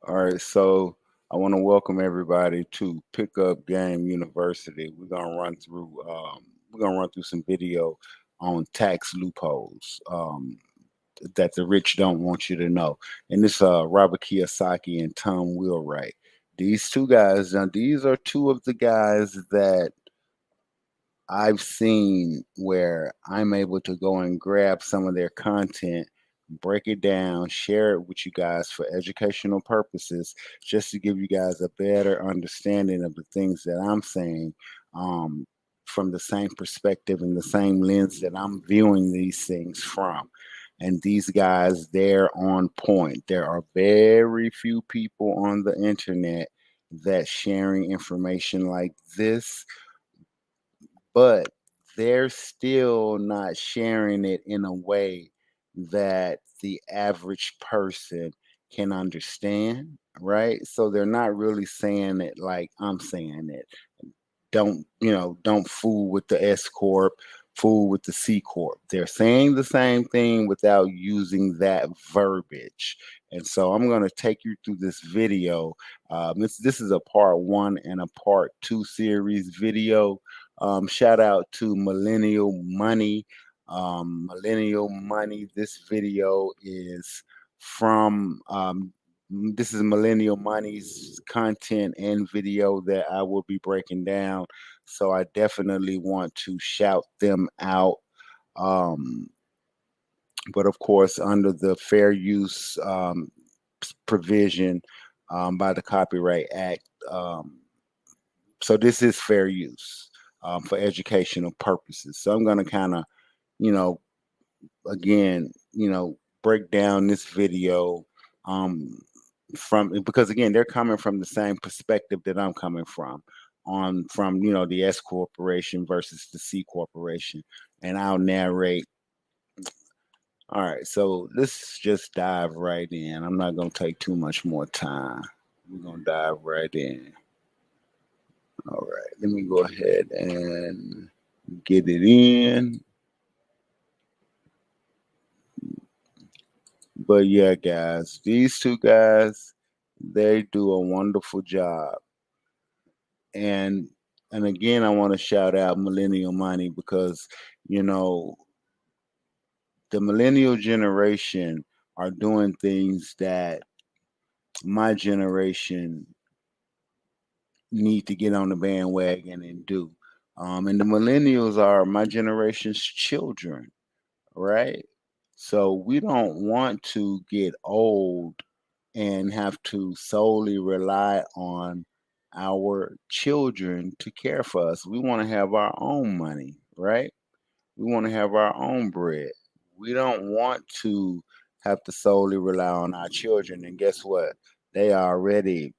All right, so I want to welcome everybody to Pick Up Game University. We're gonna run through some video on tax loopholes that the rich don't want you to know. And this Robert Kiyosaki and Tom Wheelwright. These two guys, now these are two of the guys that I've seen where I'm able to go and grab some of their content, break it down, share it with you guys for educational purposes, just to give you guys a better understanding of the things that I'm saying um, from the same perspective and the same lens that I'm viewing these things from. And these guys, they're on point. There are very few people on the internet that sharing information like this, but they're still not sharing it in a way that the average person can understand, right? So they're not really saying it like I'm saying it. Don't fool with the S Corp, fool with the C Corp. They're saying the same thing without using that verbiage. And so I'm going to take you through this video. This is a part one and a part two series video. Shout out to Millennial Money. Millennial Money. This video is from this is Millennial Money's content and video that I will be breaking down. So I definitely want to shout them out. Um, but of course, under the fair use provision by the Copyright Act. So this is fair use for educational purposes. So I'm going to kind of, you know, again, break down this video um, because again, they're coming from the same perspective that I'm coming from the S corporation versus the C corporation, and I'll narrate. All right, so let's just dive right in. I'm not going to take too much more time. We're going to dive right in. All right, let me go ahead and get it in. But yeah, guys, these two guys, they do a wonderful job. And again, I want to shout out Millennial Money because, you know, the millennial generation are doing things that my generation need to get on the bandwagon and do. And the millennials are my generation's children, right? So we don't want to get old and have to solely rely on our children to care for us. We want to have our own money, right? We want to have our own bread. We don't want to have to solely rely on our children. And guess what? They are already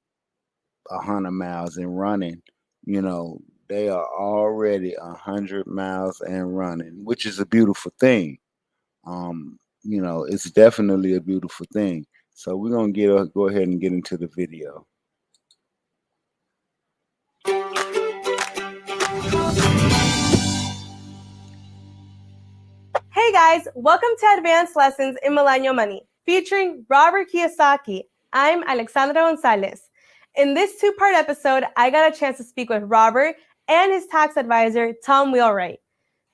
100 miles and running. You know, they are already 100 miles and running, which is a beautiful thing. It's definitely a beautiful thing. So we're gonna go ahead and get into the video. Hey guys, welcome to Advanced Lessons in Millennial Money, featuring Robert Kiyosaki. I'm Alexandra Gonzalez. In this two-part episode, I got a chance to speak with Robert and his tax advisor, Tom Wheelwright.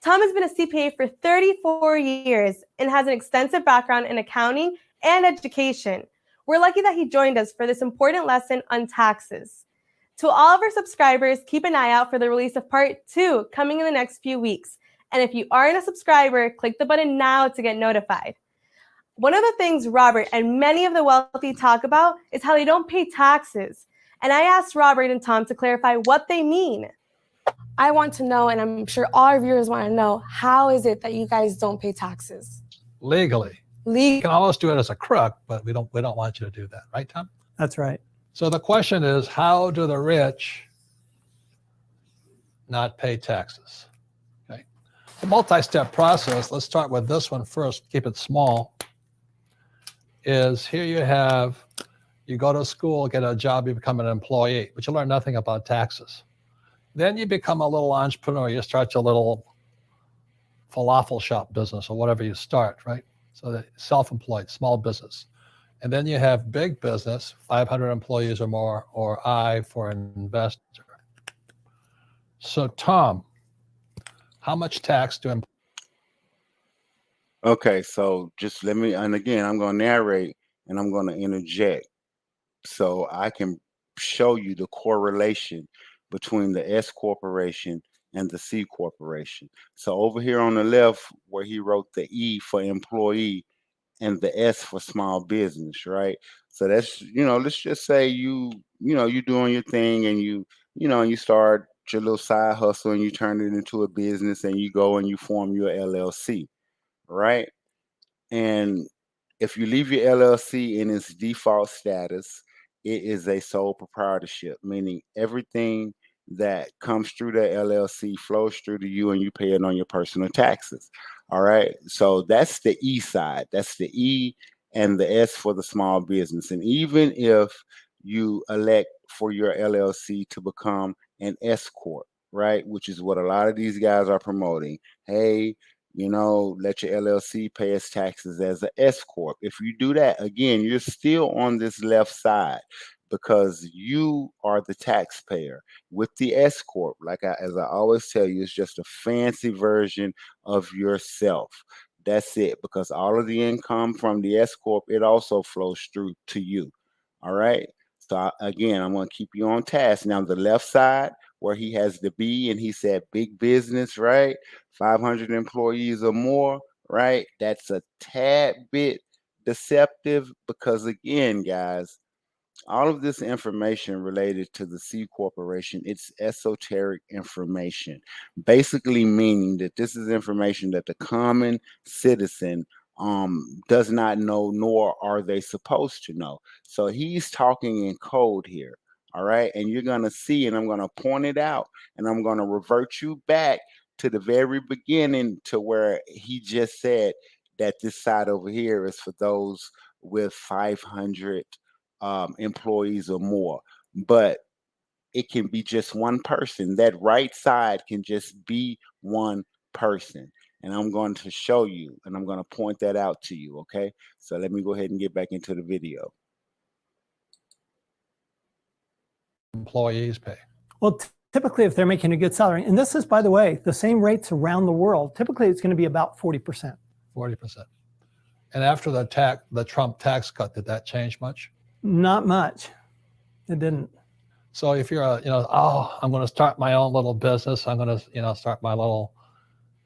Tom has been a CPA for 34 years and has an extensive background in accounting and education. We're lucky that he joined us for this important lesson on taxes. To all of our subscribers, keep an eye out for the release of part 2 coming in the next few weeks. And if you aren't a subscriber, click the button now to get notified. One of the things Robert and many of the wealthy talk about is how they don't pay taxes. And I asked Robert and Tom to clarify what they mean. I want to know, and I'm sure all our viewers want to know, how is it that you guys don't pay taxes? Legally. You can always do it as a crook, but we don't want you to do that, right, Tom? That's right. So the question is, how do the rich not pay taxes? Okay. The multi-step process, let's start with this one first, keep it small, is here you go to school, get a job, you become an employee, but you learn nothing about taxes. Then you become a little entrepreneur. You start your little falafel shop business or whatever you start, right? So self-employed, small business. And then you have big business, 500 employees or more, or I for an investor. So Tom, how much tax do Okay, so just let me, and again, I'm going to narrate and I'm going to interject so I can show you the correlation between the S corporation and the C corporation. So over here on the left, where he wrote the E for employee and the S for small business, right? So that's, let's just say you doing your thing and you start your little side hustle and you turn it into a business and you go and you form your LLC, right? And if you leave your LLC in its default status, it is a sole proprietorship, meaning everything that comes through the LLC flows through to you and you pay it on your personal taxes. All right. So that's the E side. That's the E and the S for the small business. And even if you elect for your LLC to become an S Corp, right, which is what a lot of these guys are promoting. Hey, let your LLC pay its taxes as a S Corp. If you do that, again, you're still on this left side because you are the taxpayer. With the S Corp, as I always tell you, it's just a fancy version of yourself. That's it, because all of the income from the S Corp, it also flows through to you. All right. So again, I'm going to keep you on task. Now, the left side, where he has the B and he said big business, right? 500 employees or more, right? That's a tad bit deceptive because, again, guys, all of this information related to the C corporation, it's esoteric information, basically meaning that this is information that the common citizen does not know, nor are they supposed to know. So he's talking in code here. All right. And you're going to see, and I'm going to point it out, and I'm going to revert you back to the very beginning to where he just said that this side over here is for those with 500 employees or more. But it can be just one person. That right side can just be one person. And I'm going to show you and I'm going to point that out to you. Okay. So let me go ahead and get back into the video. employees pay? Well, typically, if they're making a good salary, and this is, by the way, the same rates around the world, typically it's going to be about 40%. 40%. And after the Trump tax cut, did that change much? Not much. It didn't. So if you're I'm going to start my own little business. I'm going to, start my little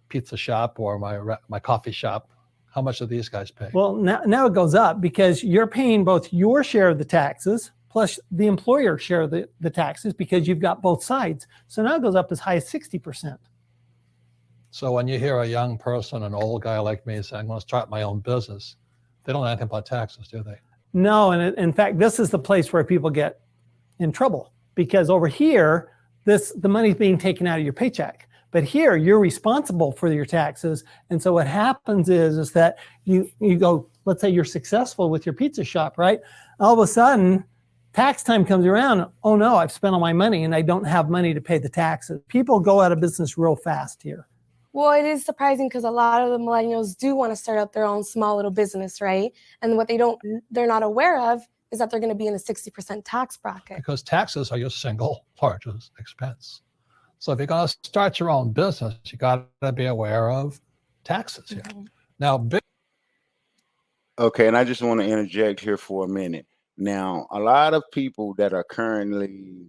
pizza shop or my coffee shop. How much do these guys pay? Well, now it goes up because you're paying both your share of the taxes plus the employer share of the taxes because you've got both sides. So now it goes up as high as 60%. So when you hear a young person, an old guy like me say, I'm going to start my own business, they don't know anything about taxes, do they? No, and in fact, this is the place where people get in trouble because over here, the money's being taken out of your paycheck. But here, you're responsible for your taxes. And so what happens is that you go, let's say you're successful with your pizza shop, right? All of a sudden, tax time comes around. Oh no, I've spent all my money and I don't have money to pay the taxes. People go out of business real fast here. Well, it is surprising because a lot of the millennials do want to start up their own small little business, right? And what they're not aware of is that they're going to be in the 60% tax bracket. Because taxes are your single largest expense. So if you're going to start your own business, you got to be aware of taxes here. Mm-hmm. Now, Okay, and I just want to interject here for a minute. Now, a lot of people that are currently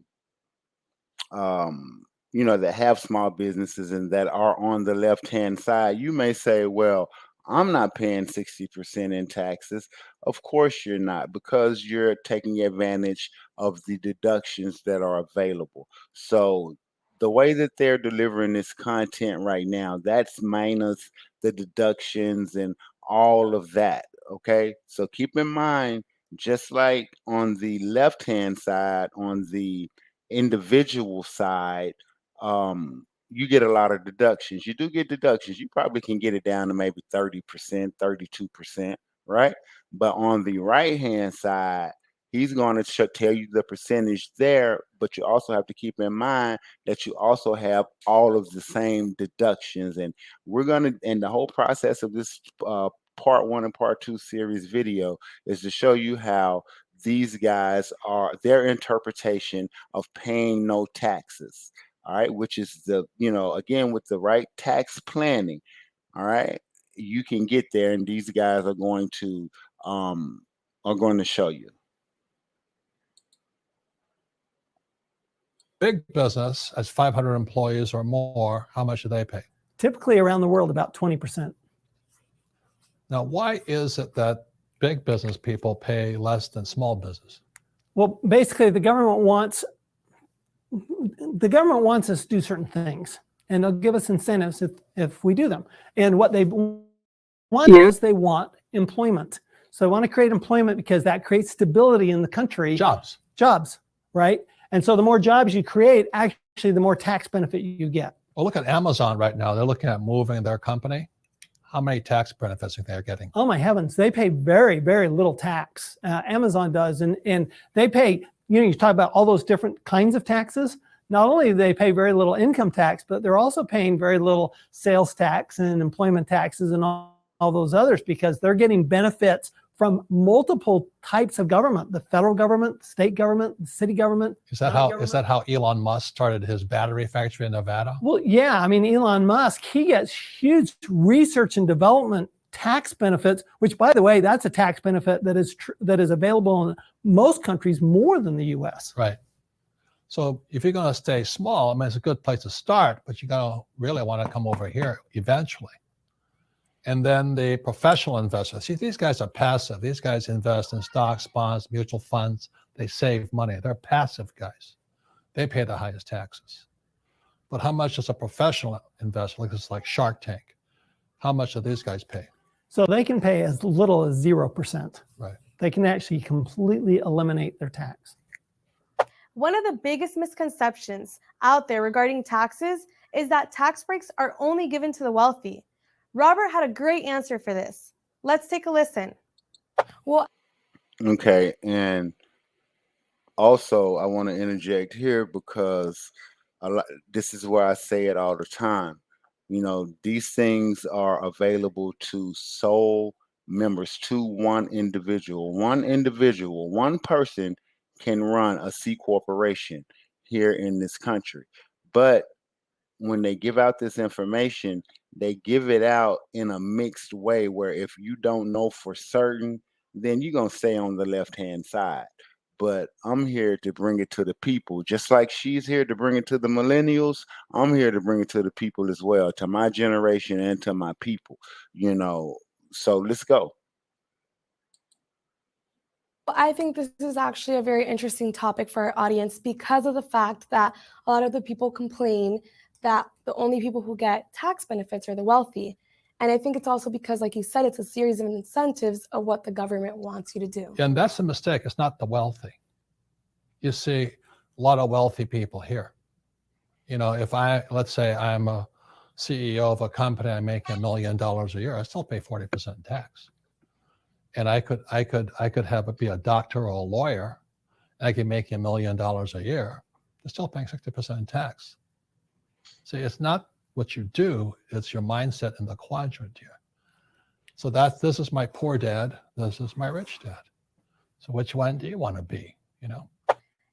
that have small businesses and that are on the left-hand side, you may say, well, I'm not paying 60% in taxes. Of course you're not, because you're taking advantage of the deductions that are available. So the way that they're delivering this content right now, that's minus the deductions and all of that. Okay. So keep in mind, just like on the left-hand side, on the individual side, you get a lot of deductions. You do get deductions. You probably can get it down to maybe 30%, 32%, right? But on the right-hand side, he's going to tell you the percentage there, but you also have to keep in mind that you also have all of the same deductions. And we're going to, and the whole process of this part 1 and part 2 series video is to show you how these guys are, their interpretation of paying no taxes. All right, which is the, again, with the right tax planning, all right, you can get there, and these guys are going to show you. Big business has 500 employees or more. How much do they pay? Typically around the world, about 20%. Now, why is it that big business people pay less than small business? Well, basically, the government wants us to do certain things, and they'll give us incentives if we do them. And what they want is they want employment. So they want to create employment because that creates stability in the country. Jobs, right? And so the more jobs you create, actually, the more tax benefit you get. Well, look at Amazon right now. They're looking at moving their company. How many tax benefits are they getting? Oh my heavens, they pay very, very little tax. Amazon does, and they pay, you talk about all those different kinds of taxes. Not only do they pay very little income tax, but they're also paying very little sales tax and employment taxes and all those others, because they're getting benefits from multiple types of government: the federal government, the state government, the city government. Is that how Elon Musk started his battery factory in Nevada? Well, yeah. I mean, Elon Musk, he gets huge research and development tax benefits, which, by the way, that's a tax benefit that is available in most countries more than the U.S. Right. So if you're going to stay small, I mean, it's a good place to start, but you're going to really want to come over here eventually. And then the professional investors. See, these guys are passive. These guys invest in stocks, bonds, mutual funds. They save money. They're passive guys. They pay the highest taxes. But how much does a professional investor, like Shark Tank, how much do these guys pay? So they can pay as little as 0%. Right. They can actually completely eliminate their tax. One of the biggest misconceptions out there regarding taxes is that tax breaks are only given to the wealthy. Robert had a great answer for this. Let's take a listen. Well, Okay, and also I want to interject here because this is where I say it all the time. These things are available to sole members, to one individual. One person can run a C corporation here in this country. But when they give out this information, they give it out in a mixed way where if you don't know for certain, then you're going to stay on the left-hand side. But I'm here to bring it to the people. Just like she's here to bring it to the millennials, I'm here to bring it to the people as well, to my generation and to my people, So let's go. I think this is actually a very interesting topic for our audience because of the fact that a lot of the people complain that the only people who get tax benefits are the wealthy. And I think it's also because, like you said, it's a series of incentives of what the government wants you to do. And that's a mistake. It's not the wealthy. You see a lot of wealthy people here. Let's say I'm a CEO of a company, I make $1 million a year, I still pay 40% tax. And I could be a doctor or a lawyer, and I could make $1 million a year, I'm still paying 60% tax. See, it's not what you do, it's your mindset in the quadrant here. So this is my poor dad, this is my rich dad. So which one do you want to be,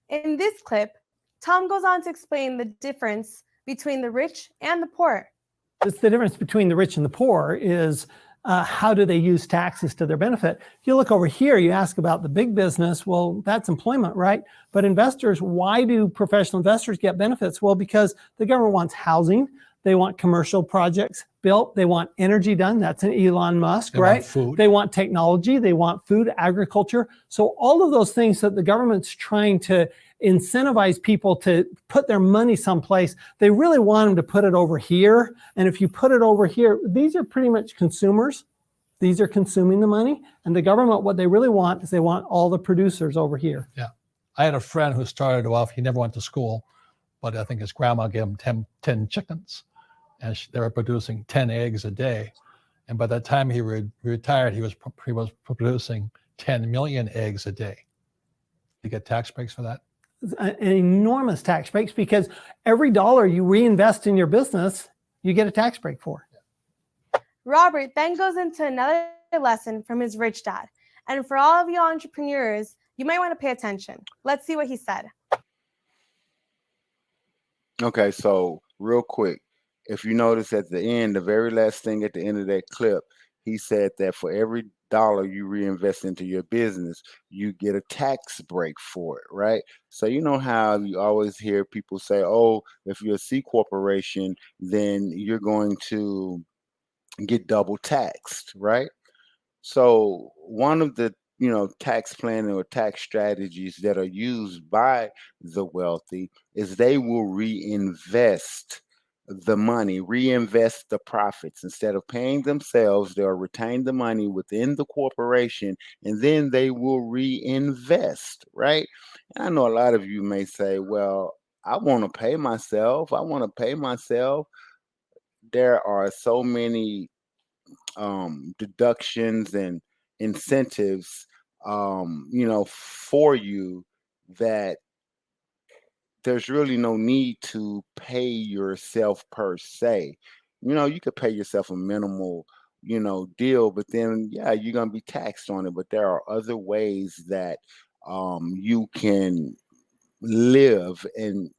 In this clip, Tom goes on to explain the difference between the rich and the poor. It's the difference between the rich and the poor is how do they use taxes to their benefit? If you look over here, you ask about the big business. Well, that's employment, right? But investors, why do professional investors get benefits? Well, because the government wants housing. They want commercial projects built. They want energy done. That's an Elon Musk, right? Want food. They want technology. They want food, agriculture. So all of those things that the government's trying to incentivize people to put their money someplace, they really want them to put it over here. And if you put it over here, these are pretty much consumers. These are consuming the money. And the government, what they really want is they want all the producers over here. Yeah. I had a friend who started off, he never went to school, but I think his grandma gave him 10 chickens. And they were producing 10 eggs a day. And by the time he retired, he was producing 10 million eggs a day. You get tax breaks for that? An enormous tax breaks, because every dollar you reinvest in your business, you get a tax break for. Robert then goes into another lesson from his rich dad. And for all of you entrepreneurs, you might want to pay attention. Let's see what he said. Okay, so real quick, if you notice at the end, the very last thing at the end of that clip, he said that for every dollar you reinvest into your business, you get a tax break for it, right? So you know how you always hear people say, oh, if you're a C corporation, then you're going to get double taxed, right? So one of the tax planning or tax strategies that are used by the wealthy is they will reinvest the money, reinvest the profits. Instead of paying themselves, they'll retain the money within the corporation and then they will reinvest, right? And I know a lot of you may say, well, I want to pay myself. I want to pay myself. There are so many deductions and incentives, for you that there's really no need to pay yourself per se. You could pay yourself a minimal, deal, but then, yeah, you're going to be taxed on it. But there are other ways that you can live and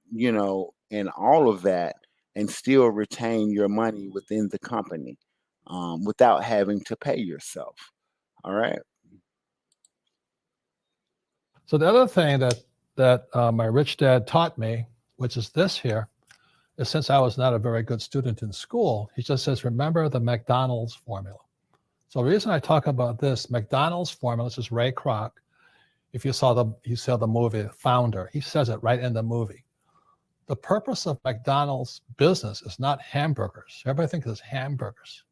all of that and still retain your money within the company without having to pay yourself. All right. So the other thing that my rich dad taught me, which is this here, is since I was not a very good student in school, he just says, remember the McDonald's formula. So the reason I talk about this McDonald's formula, this is Ray Kroc. If you saw the movie Founder, he says it right in the movie. The purpose of McDonald's business is not hamburgers. Everybody thinks it's hamburgers.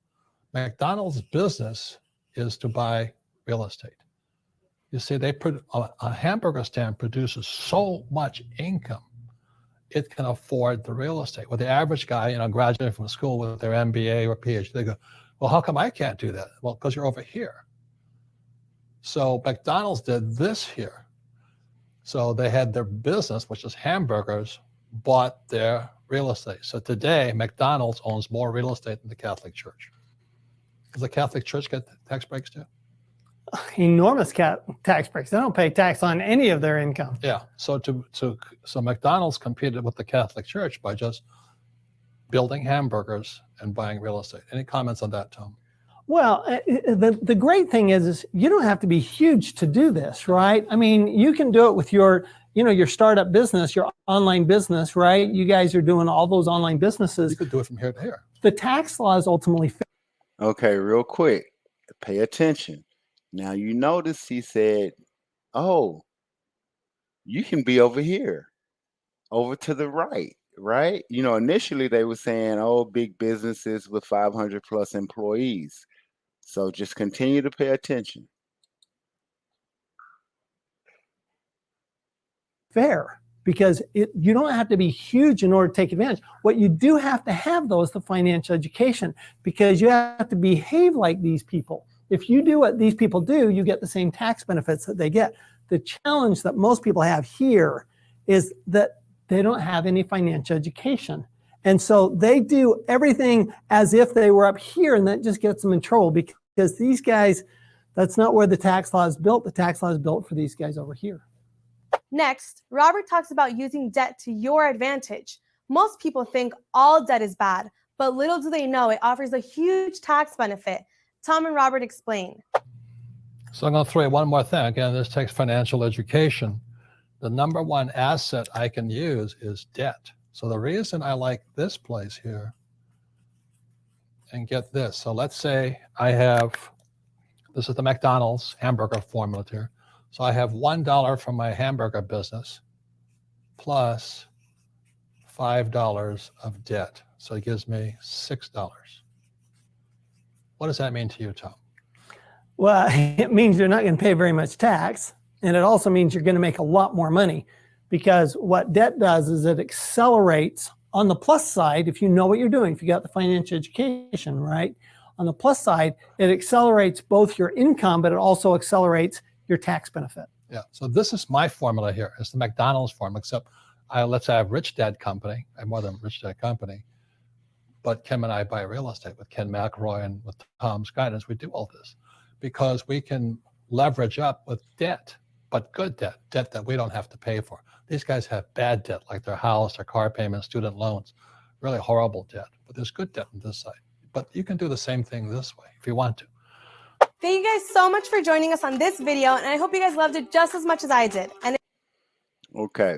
McDonald's business is to buy real estate. You see, a hamburger stand produces so much income, it can afford the real estate. Well, the average guy, graduating from school with their MBA or PhD, they go, well, how come I can't do that? Well, because you're over here. So McDonald's did this here. So they had their business, which is hamburgers, bought their real estate. So today, McDonald's owns more real estate than the Catholic Church. Does the Catholic Church get tax breaks too? Enormous tax breaks. They don't pay tax on any of their income. Yeah. So McDonald's competed with the Catholic Church by just building hamburgers and buying real estate. Any comments on that, Tom? Well, the great thing is you don't have to be huge to do this, right? I mean, you can do it with your startup business, your online business, right? You guys are doing all those online businesses. You could do it from here to here. The tax laws ultimately. Okay, real quick, pay attention. Now you notice he said, oh, you can be over here, over to the right, right? Initially they were saying, oh, big businesses with 500 plus employees. So just continue to pay attention. Fair, because you don't have to be huge in order to take advantage. What you do have to have, though, is the financial education, because you have to behave like these people. If you do what these people do, you get the same tax benefits that they get. The challenge that most people have here is that they don't have any financial education. And so they do everything as if they were up here, and that just gets them in trouble because these guys, that's not where the tax law is built. The tax law is built for these guys over here. Next, Robert talks about using debt to your advantage. Most people think all debt is bad, but little do they know it offers a huge tax benefit. Tom and Robert explain. So I'm going to throw you one more thing. Again, this takes financial education. The number one asset I can use is debt. So the reason I like this place here, and get this. So let's say this is the McDonald's hamburger formula here. So I have $1 from my hamburger business plus $5 of debt. So it gives me $6. What does that mean to you, Tom? Well, it means you're not going to pay very much tax. And it also means you're going to make a lot more money, because what debt does is it accelerates on the plus side. If you know what you're doing, if you got the financial education, right? On the plus side, it accelerates both your income, but it also accelerates your tax benefit. Yeah. So this is my formula here. It's the McDonald's formula, except let's say I have Rich Dad Company. I have more than Rich Dad Company. But Kim and I buy real estate with Ken McElroy and with Tom's guidance. We do all this. because we can leverage up with debt, but good debt, debt that we don't have to pay for. These guys have bad debt, like their house, their car payments, student loans, really horrible debt. But there's good debt on this side. But you can do the same thing this way if you want to. Thank you guys so much for joining us on this video, and I hope you guys loved it just as much as I did. And Okay.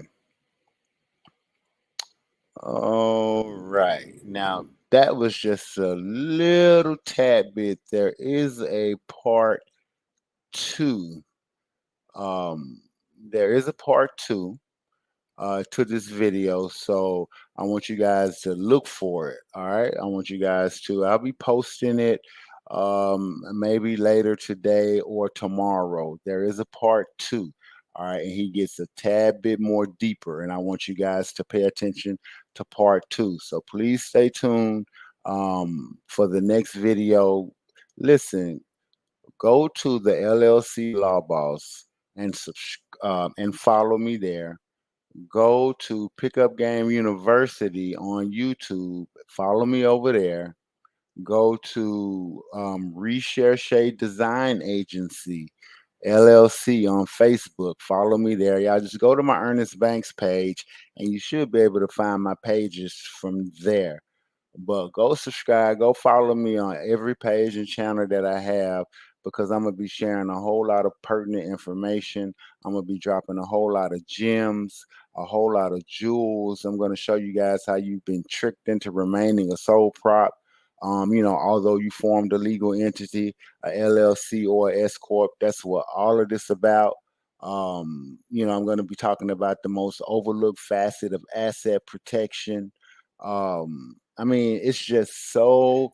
All right. Now, that was just a little tad bit. There is a part 2. There is a part 2 to this video, so I want you guys to look for it. All right, I want you guys to, I'll be posting it maybe later today or tomorrow. There is a part 2. All right, and he gets a tad bit more deeper, and I want you guys to pay attention to part 2. So please stay tuned for the next video. Listen, go to the LLC Law Boss and follow me there. Go to Pickup Game University on YouTube. Follow me over there. Go to Reshare Design Agency LLC on Facebook. Follow me there. Y'all just go to my Ernest Banks page, and you should be able to find my pages from there. But go subscribe, go follow me on every page and channel that I have, because I'm going to be sharing a whole lot of pertinent information. I'm going to be dropping a whole lot of gems, a whole lot of jewels. I'm going to show you guys how you've been tricked into remaining a sole prop. Although you formed a legal entity, a LLC or a S Corp, that's what all of this about. I'm going to be talking about the most overlooked facet of asset protection. It's just so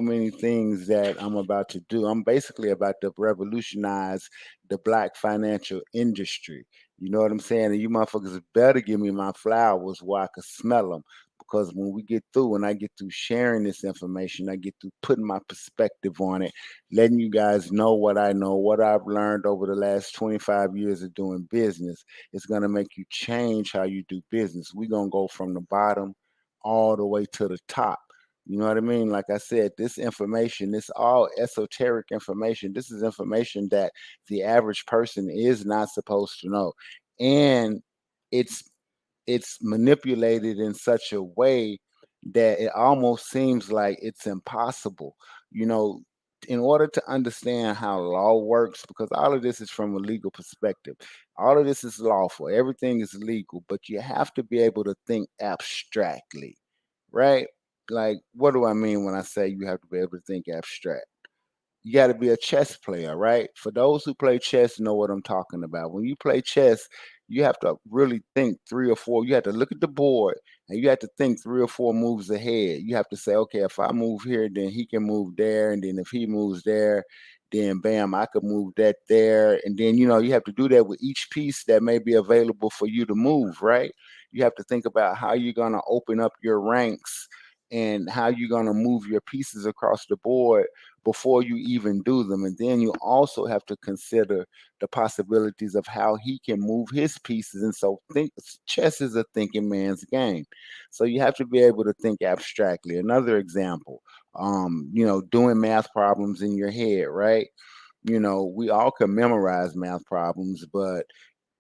many things that I'm about to do. I'm basically about to revolutionize the Black financial industry. You know what I'm saying? And you motherfuckers better give me my flowers where I can smell them. Because when I get through sharing this information, I get through putting my perspective on it, letting you guys know what I know, what I've learned over the last 25 years of doing business. It's going to make you change how you do business. We're going to go from the bottom all the way to the top. You know what I mean? Like I said, this information, this all esoteric information. This is information that the average person is not supposed to know. And it's manipulated in such a way that it almost seems like it's impossible. In order to understand how law works, because all of this is from a legal perspective, all of this is lawful, everything is legal, but you have to be able to think abstractly, right? Like, what do I mean when I say you have to be able to think abstract? You got to be a chess player, right? For those who play chess, know what I'm talking about. When you play chess, you have to really think 3 or 4. You have to look at the board, and you have to think 3 or 4 moves ahead. You have to say, okay, if I move here, then he can move there, and then if he moves there, then bam, I could move that there. And then, you have to do that with each piece that may be available for you to move, right? You have to think about how you're going to open up your ranks and how you're going to move your pieces across the board before you even do them. And then you also have to consider the possibilities of how he can move his pieces. And so chess is a thinking man's game. So you have to be able to think abstractly. Another example, doing math problems in your head, right? We all can memorize math problems, but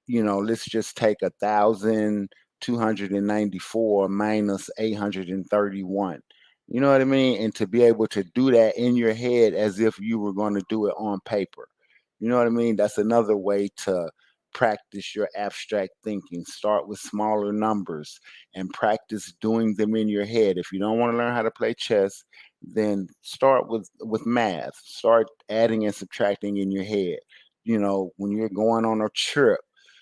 let's just take 1,294 minus 831. You know what I mean? And to be able to do that in your head as if you were going to do it on paper. You know what I mean? That's another way to practice your abstract thinking. Start with smaller numbers and practice doing them in your head. If you don't want to learn how to play chess, then start with math. Start adding and subtracting in your head. When you're going on a trip,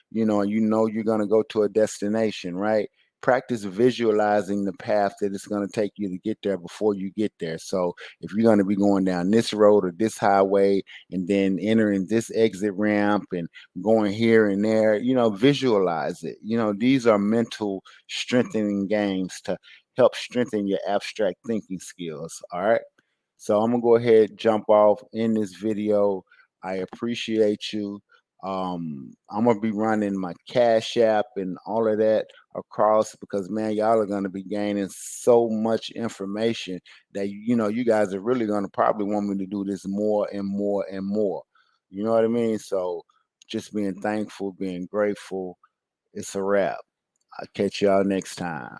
you're going to go to a destination, right? Practice visualizing the path that it's going to take you to get there before you get there. So if you're going to be going down this road or this highway and then entering this exit ramp and going here and there, visualize it. These are mental strengthening games to help strengthen your abstract thinking skills. All right. So I'm going to go ahead and jump off in this video. I appreciate you. I'm gonna be running my Cash App and all of that across because man, y'all are gonna be gaining so much information that you guys are really gonna probably want me to do this more and more and more. You know what I mean? So just being thankful, being grateful. It's a wrap. I'll catch y'all next time.